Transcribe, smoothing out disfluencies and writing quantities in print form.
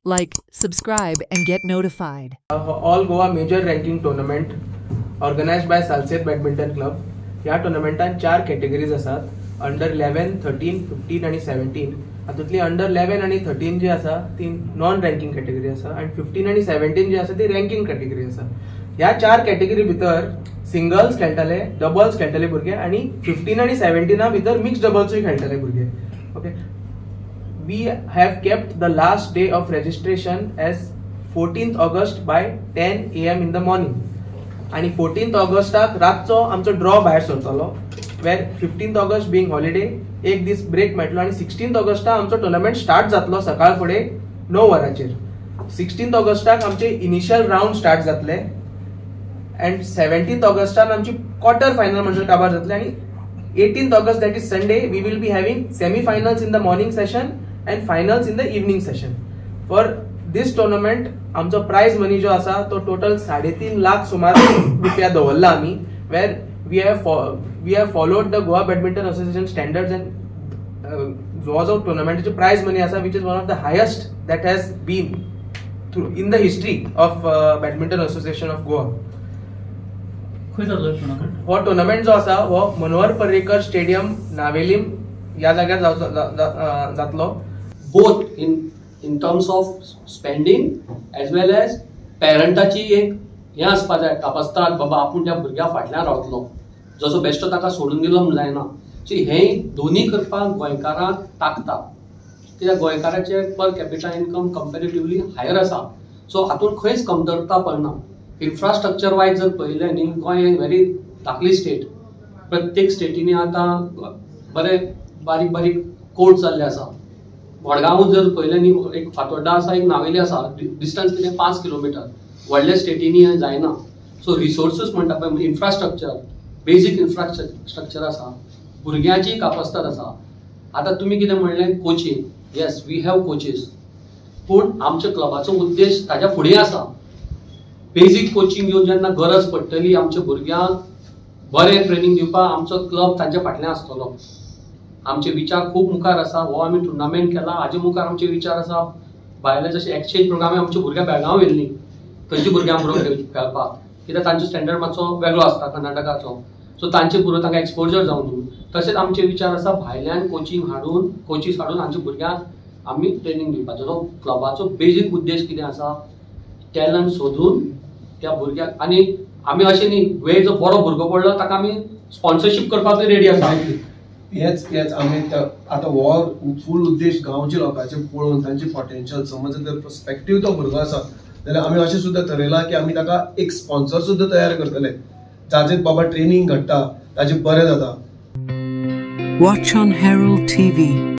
Like, subscribe, and get notified. All Goa major ranking tournament organized by Salsette Badminton Club. ह्या टुर्नामेंटान 4 categories आसात. Under 11, 13, 15 आणि 17. हातूंतली under 11 आणि 13 जी आसा ती नॉन रँकिंग कॅटेगरी आसा आणि 15 आणि 17 जी आसा ती रँकिंग कॅटेगरी आसा. ह्या 4 कॅटेगरी भितर सिंगल्स खेळटले, डबल्स खेळटले भुरगे आणि 15 आणि 17 भितर मिक्स डबल्सूय खेळटले भुरगे. Okay, we have kept the last day of registration as 14th August by 10 AM in the morning. आणि 14th ऑगस्टाक रातचो आमचो ड्रॉ भायर सरतलो, वेर 15th ऑगस्ट बीइंग हॉलिडे एक दीस ब्रेक मेळटलो आणि 16th ऑगस्टाक आमचो टुर्नामेंट स्टार्ट जातलो सकाळ फुडें 9 वरांचेर. 16th ऑगस्टाक आमचे इनिशियल राउंड स्टार्ट जातले अँड 17th ऑगस्टान आमची क्वार्टर फायनल म्हणजे काबार जातले आणि 18th August that is Sunday we will be having semi finals in the morning session and finals in the evening session. For this tournament आमचो prize money जो आसा तो टोटल 3.5 लाख सुमार रुपया दवरला आमी, where we have followed the Goa Badminton Association standards and जो टुर्नामेंटाचे prize money आसा which is one of the highest that has been through in the history of Badminton Association of Goa. हो tournament जो आसा हो Manohar Parrikar stadium Navelim या जाग्यार जातलो. both in terms of spending as well as पेरंटाची एक हे आसपा जाय कापासतात बाबा आपूण त्या भुरग्या फाटल्यान रावतलो, जसो बेश्टो ताका सोडून दिलो म्हण जायना. सो हे दोन्ही करपाक गोंयकारांक ताकता, कित्याक गोंयकाराचे पर कॅपिटा इनकम कंपॅरेटिवली हायर आसा. सो हातूंत खंयच कमतरता पडना. इन्फ्रास्ट्रक्चर वायज जर पळयलें न्ही, गोंय व्हेरी धाकली स्टेट. प्रत्येक स्टेटीनी आतां बरे बारीक बारीक कोर्ट जाल्ले आसा. मडगांव जर पळयलें न्ही, एक फातोड्डा आसा, एक नावेली आसा, डिस्टन्स कितें 5 किलोमीटर. व्हडल्या स्टेटीनी हें जायना. सो रिसोर्सीस म्हणटा पळय, इन्फ्रास्ट्रक्चर, बेजीक इन्फ्रास्ट्रक्चर आसा, भुरग्यांची कापासतात आसा. आतां तुमी कितें म्हणलें coaching, yes we have coaches, पूण आमच्या क्लबाचो उद्देश ताच्या फुडें आसा. बेजीक कोचिंग घेवन जेन्ना गरज पडटली आमच्या भुरग्यांक बरें ट्रेनिंग दिवपाक आमचो क्लब तांच्या फाटल्यान आसतलो. आमचे विचार खूब मुखार आसा. हो आमी टुर्नामेंट केला, हाजे मुखार आमचे विचार आसा. भायले जशे एक्सचेंज प्रोग्राम आमच्या भुरग्यां बेळगांव येयल्लीं थंयच्या भुरग्यां बरोबर खेळपाक, कित्याक तांचो स्टँडर्ड मातसो वेगळो आसता कर्नाटकाचो. सो तांचे बरोबर तांकां एक्सपोजर जावन दिवन. तशेंच आमचे विचार आसा भायल्यान कोचिंग हाडून, कोचीस हाडून हांच्या भुरग्यांक आमी ट्रेनिंग दिवपाचो. जो क्लबाचो बेजीक उद्देश कितें आसा, टॅलंट सोदून त्या भुरग्याक. आनी आमी अशें न्ही वेळ जो बरो भुरगो पडलो ताका आमी स्पॉन्सरशीप करपाक रेडी आसा. हेच आमी आतां हो फूल उद्देश गांवच्या लोकांचे पळोवन तांचे पोटेन्शियल, समज जर पर्स्पेक्टीव तो भुरगो आसा जाल्यार आमी अशें सुद्दां ठरयलां की आमी ताका एक स्पॉन्सर सुद्दां तयार करतले, जाचेर बाबा ट्रेनिंग घडटा ताजें बरें जाता. Watch on Herald TV.